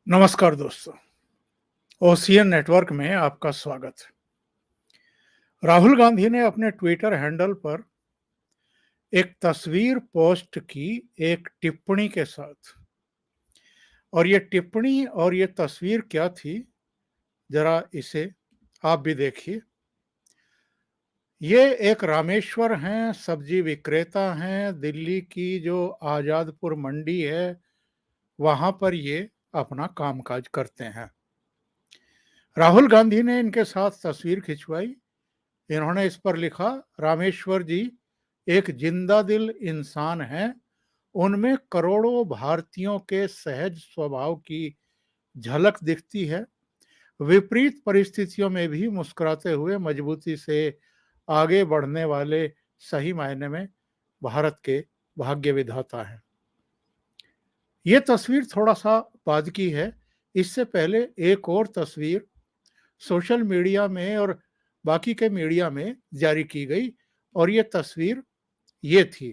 नमस्कार दोस्तों, ocean network में आपका स्वागत है। राहुल गांधी ने अपने ट्विटर हैंडल पर एक तस्वीर पोस्ट की एक टिप्पणी के साथ। और ये टिप्पणी और ये तस्वीर क्या थी, जरा इसे आप भी देखिए। ये एक रामेश्वर हैं, सब्जी विक्रेता हैं, दिल्ली की जो आजादपुर मंडी है, वहां पर ये अपना कामकाज करते हैं। राहुल गांधी ने इनके साथ तस्वीर खिंचवाई। इन्होंने इस पर लिखा, रामेश्वर जी एक जिंदा दिल इंसान हैं, उनमें करोड़ों भारतीयों के सहज स्वभाव की झलक दिखती है। विपरीत परिस्थितियों में भी मुस्कुराते हुए मजबूती से आगे बढ़ने वाले सही मायने में भारत के भाग्य विधाता हैं। ये तस्वीर थोड़ा सा बाद की है। इससे पहले एक और तस्वीर सोशल मीडिया में और बाकी के मीडिया में जारी की गई और ये तस्वीर ये थी।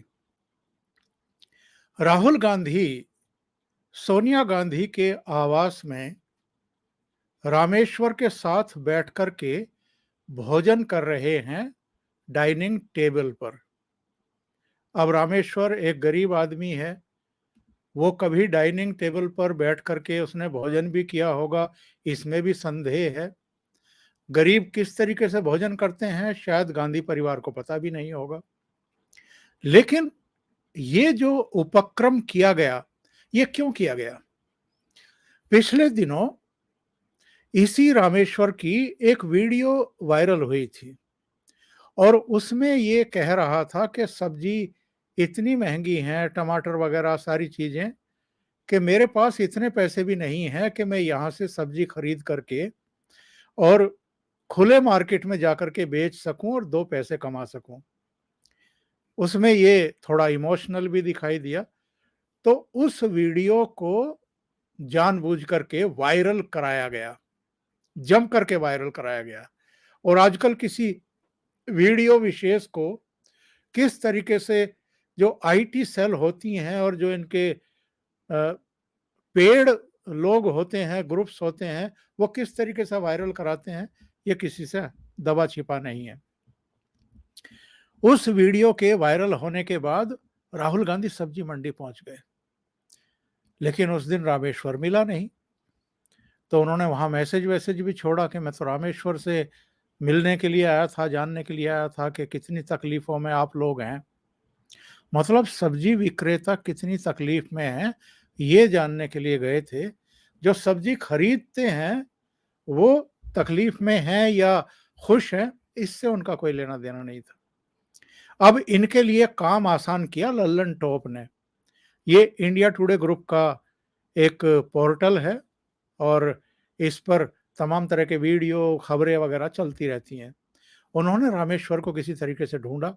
राहुल गांधी सोनिया गांधी के आवास में रामेश्वर के साथ बैठकर के भोजन कर रहे हैं डाइनिंग टेबल पर। अब रामेश्वर एक गरीब आदमी है, वो कभी डाइनिंग टेबल पर बैठ करके उसने भोजन भी किया होगा, इसमें भी संदेह है। गरीब किस तरीके से भोजन करते हैं शायद गांधी परिवार को पता भी नहीं होगा। लेकिन ये जो उपक्रम किया गया, ये क्यों किया गया? पिछले दिनों इसी रामेश्वर की एक वीडियो वायरल हुई थी और उसमें ये कह रहा था कि सब्जी इतनी महंगी है, टमाटर वगैरह सारी चीजें, कि मेरे पास इतने पैसे भी नहीं हैं कि मैं यहाँ से सब्जी खरीद करके और खुले मार्केट में जाकर के बेच सकूं और दो पैसे कमा सकूं। उसमें ये थोड़ा इमोशनल भी दिखाई दिया। तो उस वीडियो को जानबूझ करके वायरल कराया गया, जम करके वायरल कराया गया। और आजकल किसी वीडियो विशेष को किस तरीके से जो आईटी सेल होती हैं और जो इनके पेड लोग होते हैं, ग्रुप्स होते हैं, वो किस तरीके से वायरल कराते हैं, ये किसी से दबा छिपा नहीं है। उस वीडियो के वायरल होने के बाद राहुल गांधी सब्जी मंडी पहुंच गए, लेकिन उस दिन रामेश्वर मिला नहीं। तो उन्होंने वहां मैसेज वैसेज भी छोड़ा कि मैं तो रामेश्वर से मिलने के लिए आया था, जानने के लिए आया था कि कितनी तकलीफों में आप लोग हैं। मतलब सब्जी विक्रेता कितनी तकलीफ में हैं ये जानने के लिए गए थे। जो सब्जी खरीदते हैं वो तकलीफ में हैं या खुश हैं, इससे उनका कोई लेना देना नहीं था। अब इनके लिए काम आसान किया लल्लन टॉप ने। ये इंडिया टुडे ग्रुप का एक पोर्टल है और इस पर तमाम तरह के वीडियो, खबरें वगैरह चलती रहती हैं। उन्होंने रामेश्वर को किसी तरीके से ढूंढा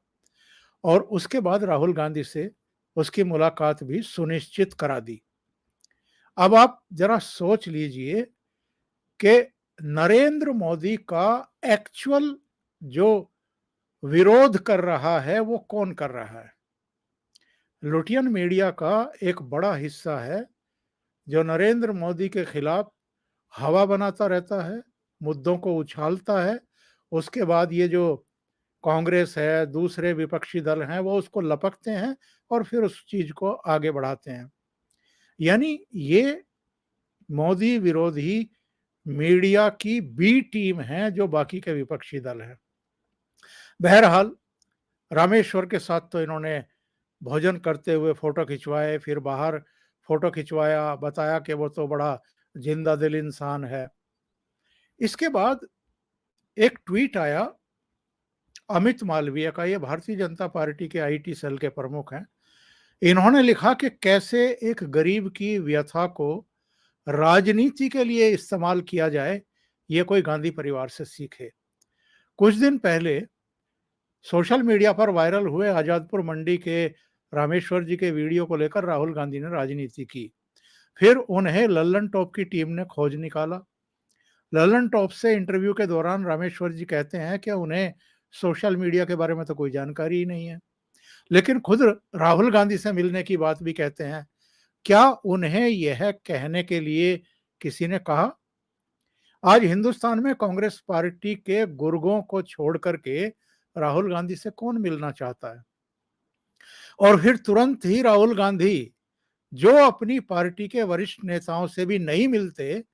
और उसके बाद राहुल गांधी से उसकी मुलाकात भी सुनिश्चित करा दी। अब आप जरा सोच लीजिए कि नरेंद्र मोदी का एक्चुअल जो विरोध कर रहा है वो कौन कर रहा है? लुटियन मीडिया का एक बड़ा हिस्सा है जो नरेंद्र मोदी के खिलाफ हवा बनाता रहता है, मुद्दों को उछालता है। उसके बाद ये जो कांग्रेस है, दूसरे विपक्षी दल हैं, वो उसको लपकते हैं और फिर उस चीज को आगे बढ़ाते हैं। यानी ये मोदी विरोधी मीडिया की बी टीम है जो बाकी के विपक्षी दल हैं। बहरहाल रामेश्वर के साथ तो इन्होंने भोजन करते हुए फोटो खिंचवाए, फिर बाहर फोटो खिंचवाया, बताया कि वो तो बड़ा जिंदा दिल इंसान है। इसके बाद एक ट्वीट आया अमित मालवीय का, ये भारतीय जनता पार्टी के आईटी सेल के प्रमुख हैं। इन्होंने लिखा कि कैसे एक गरीब की व्यथा को राजनीति के लिए इस्तेमाल किया जाए, ये कोई गांधी परिवार से सीखे। कुछ दिन पहले सोशल मीडिया पर वायरल हुए आजादपुर मंडी के रामेश्वर जी के वीडियो को लेकर राहुल गांधी ने राजनीति की। फिर उन्हें लल्लन टॉप की टीम ने खोज निकाला। लल्लन टॉप से इंटरव्यू के दौरान रामेश्वर जी कहते हैं कि उन्हें सोशल मीडिया के बारे में तो कोई जानकारी ही नहीं है, लेकिन खुद राहुल गांधी से मिलने की बात भी कहते हैं। क्या उन्हें यह कहने के लिए किसी ने कहा, आज हिंदुस्तान में कांग्रेस पार्टी के गुर्गों को छोड़ करके राहुल गांधी से कौन मिलना चाहता है? और फिर तुरंत ही राहुल गांधी, जो अपनी पार्टी के वरिष्ठ नेताओं से भी नहीं मिलते,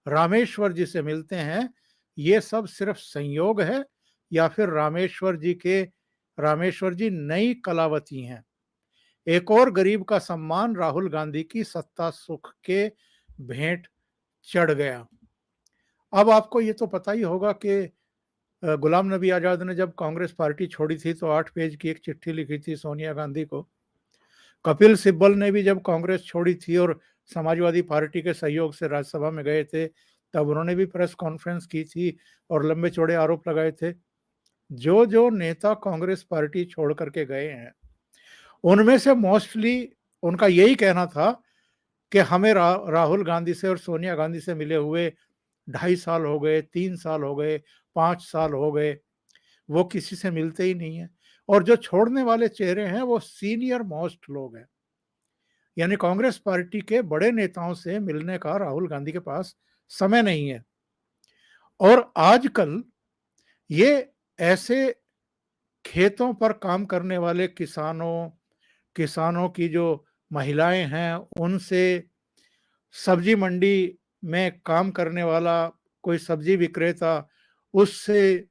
रामेश्वर जी से मिलते हैं। ये सब सिर्फ संयोग है या फिर रामेश्वर जी नई कलावती हैं? एक और गरीब का सम्मान राहुल गांधी की सत्ता सुख के भेंट चढ़ गया। अब आपको ये तो पता ही होगा कि गुलाम नबी आजाद ने जब कांग्रेस पार्टी छोड़ी थी तो 8 पेज की एक चिट्ठी लिखी थी सोनिया गांधी को। कपिल सिब्बल ने भी जब कांग्रेस छोड़ी थी और समाजवादी पार्टी के सहयोग से राज्यसभा में गए थे, तब उन्होंने भी प्रेस कॉन्फ्रेंस की थी और लंबे चौड़े आरोप लगाए थे। जो जो नेता कांग्रेस पार्टी छोड़ करके गए हैं, उनमें से मोस्टली उनका यही कहना था कि हमें राहुल गांधी से और सोनिया गांधी से मिले हुए 2.5 साल हो गए, 3 साल हो गए, 5 साल हो गए, वो किसी से मिलते ही नहीं है। और जो छोड़ने वाले चेहरे हैं वो सीनियर मोस्ट लोग हैं, यानी कांग्रेस पार्टी के बड़े नेताओं से मिलने का राहुल गांधी के पास समय नहीं है। और आजकल ये ऐसे खेतों पर काम करने वाले किसानों की जो महिलाएं हैं, उनसे सब्जी मंडी में काम करने वाला कोई सब्जी विक्रेता, उससे,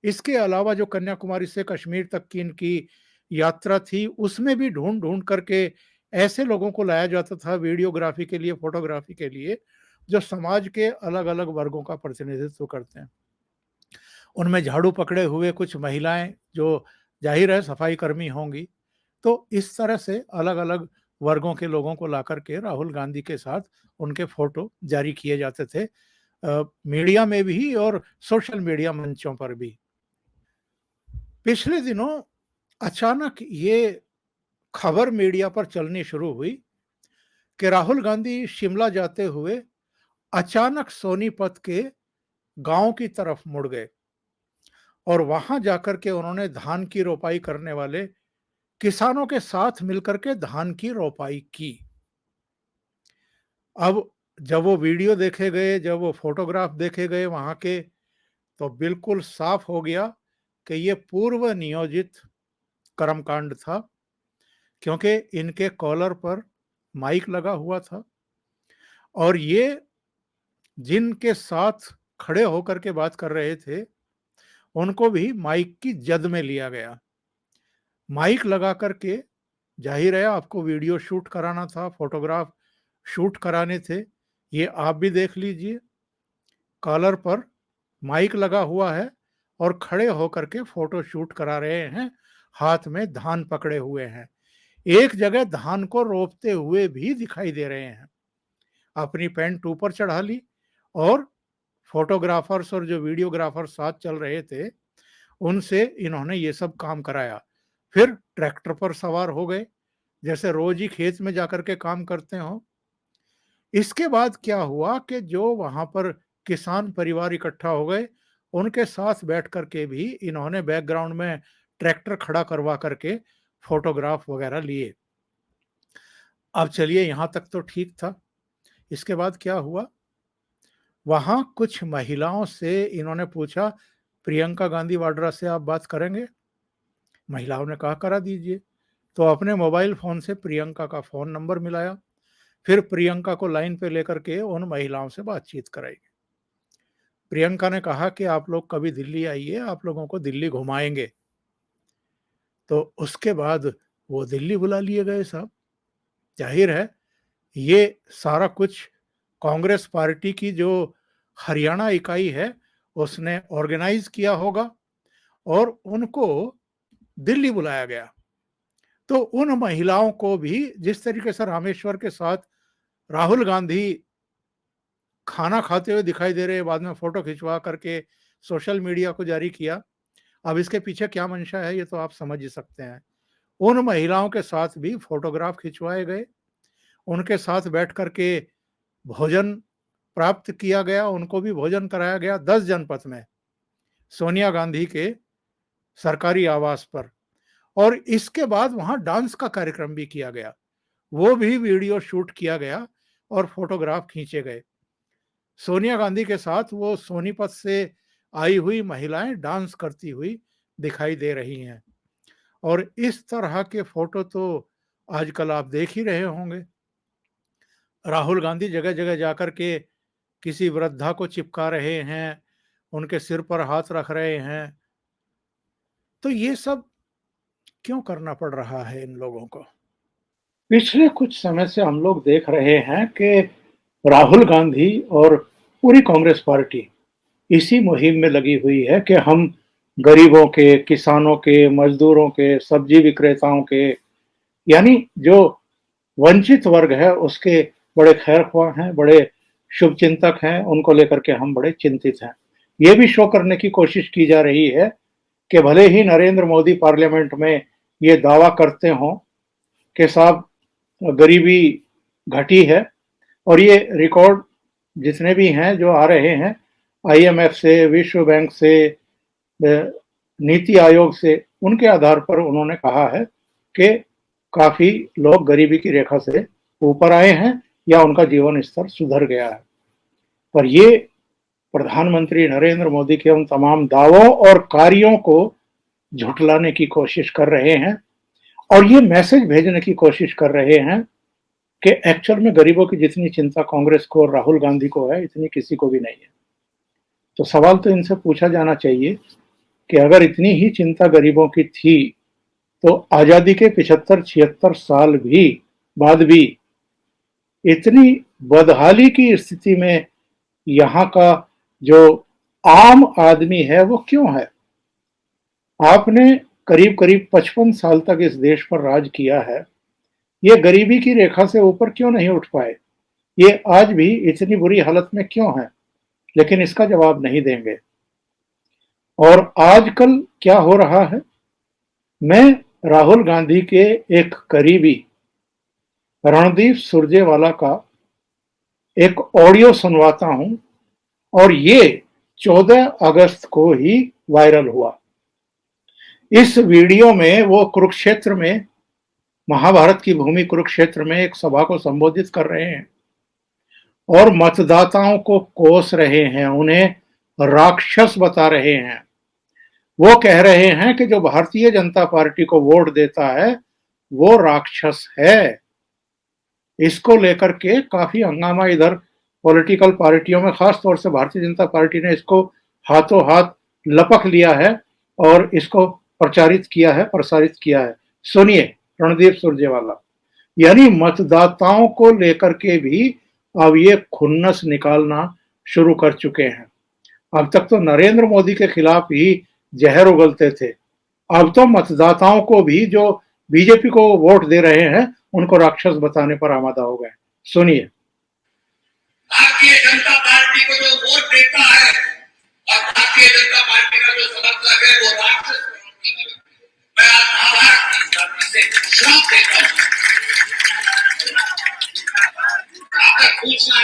इसके अलावा जो कन्याकुमारी से कश्मीर तक की इनकी यात्रा थी, उसमें भी ढूंढ करके ऐसे लोगों को लाया जाता था वीडियोग्राफी के लिए, फोटोग्राफी के लिए, जो समाज के अलग अलग वर्गों का प्रतिनिधित्व करते हैं। उनमें झाड़ू पकड़े हुए कुछ महिलाएं जो जाहिर है सफाई कर्मी होंगी। तो इस तरह से अलग अलग वर्गों के लोगों को ला करके राहुल गांधी के साथ उनके फोटो जारी किए जाते थे, मीडिया में भी और सोशल मीडिया मंचों पर भी। पिछले दिनों अचानक ये खबर मीडिया पर चलनी शुरू हुई कि राहुल गांधी शिमला जाते हुए अचानक सोनीपत के गांव की तरफ मुड़ गए और वहां जाकर के उन्होंने धान की रोपाई करने वाले किसानों के साथ मिलकर के धान की रोपाई की। अब जब वो वीडियो देखे गए, जब वो फोटोग्राफ देखे गए वहां के, तो बिल्कुल साफ हो गया कि ये पूर्व नियोजित कर्मकांड था, क्योंकि इनके कॉलर पर माइक लगा हुआ था और ये जिनके साथ खड़े होकर के बात कर रहे थे, उनको भी माइक की जद में लिया गया। माइक लगा करके, जाहिर है आपको वीडियो शूट कराना था, फोटोग्राफ शूट कराने थे। ये आप भी देख लीजिए, कॉलर पर माइक लगा हुआ है और खड़े होकर के फोटो शूट करा रहे हैं, हाथ में धान पकड़े हुए हैं। एक जगह धान को रोपते हुए भी दिखाई दे रहे हैं। अपनी पैंट ऊपर चढ़ा ली और फोटोग्राफर्स और जो वीडियोग्राफर साथ चल रहे थे, उनसे इन्होंने ये सब काम कराया। फिर ट्रैक्टर पर सवार हो गए, जैसे रोज ही खेत में जाकर के काम करते हो। इसके बाद क्या हुआ कि जो वहां पर किसान परिवार इकट्ठा हो गए, उनके साथ बैठ करके भी इन्होंने बैकग्राउंड में ट्रैक्टर खड़ा करवा करके फोटोग्राफ वगैरह लिए। अब चलिए यहां तक तो ठीक था। इसके बाद क्या हुआ, वहां कुछ महिलाओं से इन्होंने पूछा, प्रियंका गांधी वाड्रा से आप बात करेंगे? महिलाओं ने कहा करा दीजिए। तो अपने मोबाइल फोन से प्रियंका का फोन नंबर मिलाया, फिर प्रियंका को लाइन पे लेकर के उन महिलाओं से बातचीत कराई। प्रियंका ने कहा कि आप लोग कभी दिल्ली आइए, आप लोगों को दिल्ली घुमाएंगे। तो उसके बाद वो दिल्ली बुला लिए गए साहब। जाहिर है ये सारा कुछ कांग्रेस पार्टी की जो हरियाणा इकाई है उसने ऑर्गेनाइज किया होगा और उनको दिल्ली बुलाया गया। तो उन महिलाओं को भी जिस तरीके से रामेश्वर के साथ राहुल गांधी खाना खाते हुए दिखाई दे रहे, बाद में फोटो खिंचवा करके सोशल मीडिया को जारी किया, अब इसके पीछे क्या मंशा है ये तो आप समझ ही सकते हैं। उन महिलाओं के साथ भी फोटोग्राफ खिंचवाए गए, उनके साथ बैठ करके भोजन प्राप्त किया गया, उनको भी भोजन कराया गया 10 जनपथ में, सोनिया गांधी के सरकारी आवास पर। और इसके बाद वहां डांस का कार्यक्रम भी किया गया, वो भी वीडियो शूट किया गया और फोटोग्राफ खींचे गए। सोनिया गांधी के साथ वो सोनीपत से आई हुई महिलाएं डांस करती हुई दिखाई दे रही हैं। और इस तरह के फोटो तो आजकल आप देख ही रहे होंगे। राहुल गांधी जगह जगह जाकर के किसी वृद्धा को चिपका रहे हैं, उनके सिर पर हाथ रख रहे हैं। तो ये सब क्यों करना पड़ रहा है इन लोगों को? पिछले कुछ समय से हम लोग देख रहे हैं कि राहुल गांधी और पूरी कांग्रेस पार्टी इसी मुहिम में लगी हुई है कि हम गरीबों के, किसानों के, मजदूरों के, सब्जी विक्रेताओं के, यानी जो वंचित वर्ग है उसके बड़े खैरख्वाह हैं, बड़े शुभचिंतक हैं, उनको लेकर के हम बड़े चिंतित हैं। ये भी शो करने की कोशिश की जा रही है कि भले ही नरेंद्र मोदी पार्लियामेंट में ये दावा करते हों कि साहब गरीबी घटी है, और ये रिकॉर्ड जितने भी हैं जो आ रहे हैं IMF से, विश्व बैंक से, नीति आयोग से, उनके आधार पर उन्होंने कहा है कि काफी लोग गरीबी की रेखा से ऊपर आए हैं या उनका जीवन स्तर सुधर गया है। पर ये प्रधानमंत्री नरेंद्र मोदी के उन तमाम दावों और कार्यों को झुठलाने की कोशिश कर रहे हैं और ये मैसेज भेजने की कोशिश कर रहे हैं कि एक्चुअल में गरीबों की जितनी चिंता कांग्रेस को और राहुल गांधी को है, इतनी किसी को भी नहीं है। तो सवाल तो इनसे पूछा जाना चाहिए कि अगर इतनी ही चिंता गरीबों की थी तो आजादी के 75-76 साल भी बाद भी इतनी बदहाली की स्थिति में यहाँ का जो आम आदमी है वो क्यों है? आपने करीब करीब 55 साल तक इस देश पर राज किया है, ये गरीबी की रेखा से ऊपर क्यों नहीं उठ पाए? ये आज भी इतनी बुरी हालत में क्यों है? लेकिन इसका जवाब नहीं देंगे। और आजकल क्या हो रहा है, मैं राहुल गांधी के एक करीबी रणदीप सुरजेवाला का एक ऑडियो सुनवाता हूं, और ये 14 अगस्त को ही वायरल हुआ। इस वीडियो में वो कुरुक्षेत्र में, महाभारत की भूमि कुरुक्षेत्र में एक सभा को संबोधित कर रहे हैं और मतदाताओं को कोस रहे हैं, उन्हें राक्षस बता रहे हैं। वो कह रहे हैं कि जो भारतीय जनता पार्टी को वोट देता है वो राक्षस है। इसको लेकर के काफी हंगामा इधर पॉलिटिकल पार्टियों में, खास तौर से भारतीय जनता पार्टी ने इसको हाथों हाथ लपक लिया है और इसको प्रचारित किया है, प्रसारित किया है। सुनिए रणदीप सुरजेवाला। यानी मतदाताओं को लेकर के भी अब ये खुन्नस निकालना शुरू कर चुके हैं। अब तक तो नरेंद्र मोदी के खिलाफ ही जहर उगलते थे, अब तो मतदाताओं को भी जो बीजेपी को वोट दे रहे हैं उनको राक्षस बताने पर आमादा हो गए। सुनिए। भारतीय जनता पार्टी को जो वोट देता है और भारतीय जनता पार्टी का जो समर्थक है वो राक्षस, मैं आज महाभारत की धरती से श्राप देता हूं। अगर पूछना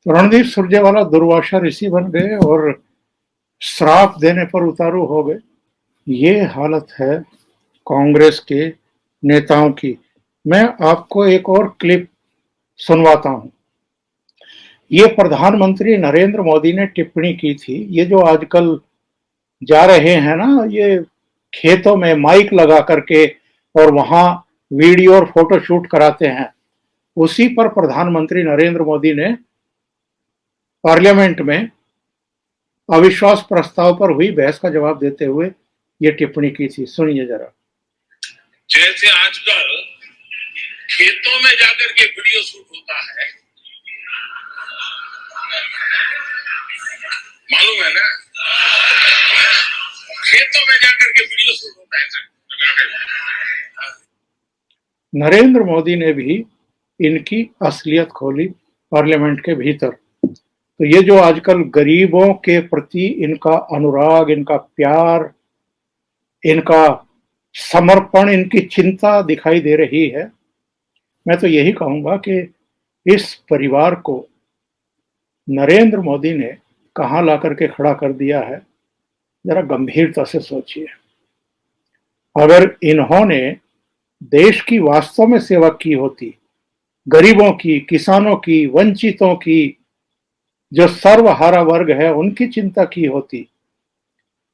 तो रणदीप सुरजेवाला दुर्वासा ऋषि बन गए और श्राप देने पर उतारू हो गए। ये हालत है कांग्रेस के नेताओं की। मैं आपको एक और क्लिप सुनवाता हूं। ये प्रधानमंत्री नरेंद्र मोदी ने टिप्पणी की थी। ये जो आजकल जा रहे हैं ना, ये खेतों में माइक लगा करके और वहां वीडियो और फोटो शूट कराते हैं, उसी पर प्रधानमंत्री नरेंद्र मोदी ने पार्लियामेंट में अविश्वास प्रस्ताव पर हुई बहस का जवाब देते हुए ये टिप्पणी की थी। सुनिए जरा। जैसे आजकल खेतों में जाकर के वीडियो शूट होता है, मालूम है ना, खेतों में जाकर के वीडियो शूट होता है। नरेंद्र मोदी ने भी इनकी असलियत खोली पार्लियामेंट के भीतर। तो ये जो आजकल गरीबों के प्रति इनका अनुराग, इनका प्यार, इनका समर्पण, इनकी चिंता दिखाई दे रही है, मैं तो यही कहूंगा कि इस परिवार को नरेंद्र मोदी ने कहां ला करके खड़ा कर दिया है, जरा गंभीरता से सोचिए। अगर इन्होंने देश की वास्तव में सेवा की होती, गरीबों की, किसानों की, वंचितों की, जो सर्वहारा वर्ग है उनकी चिंता की होती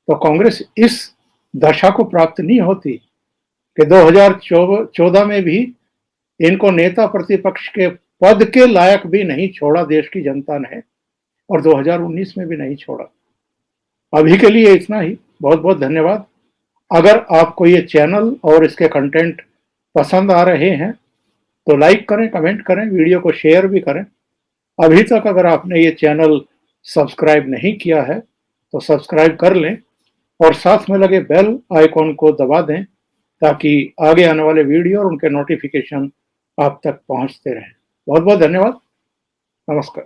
तो कांग्रेस इस दशा को प्राप्त नहीं होती कि 2014 में भी इनको नेता प्रतिपक्ष के पद के लायक भी नहीं छोड़ा देश की जनता ने, और 2019 में भी नहीं छोड़ा। अभी के लिए इतना ही। बहुत बहुत धन्यवाद। अगर आपको ये चैनल और इसके कंटेंट पसंद आ रहे हैं तो लाइक करें, कमेंट करें, वीडियो को शेयर भी करें। अभी तक अगर आपने ये चैनल सब्सक्राइब नहीं किया है तो सब्सक्राइब कर लें और साथ में लगे बेल आइकॉन को दबा दें ताकि आगे आने वाले वीडियो और उनके नोटिफिकेशन आप तक पहुंचते रहें। बहुत बहुत धन्यवाद। नमस्कार।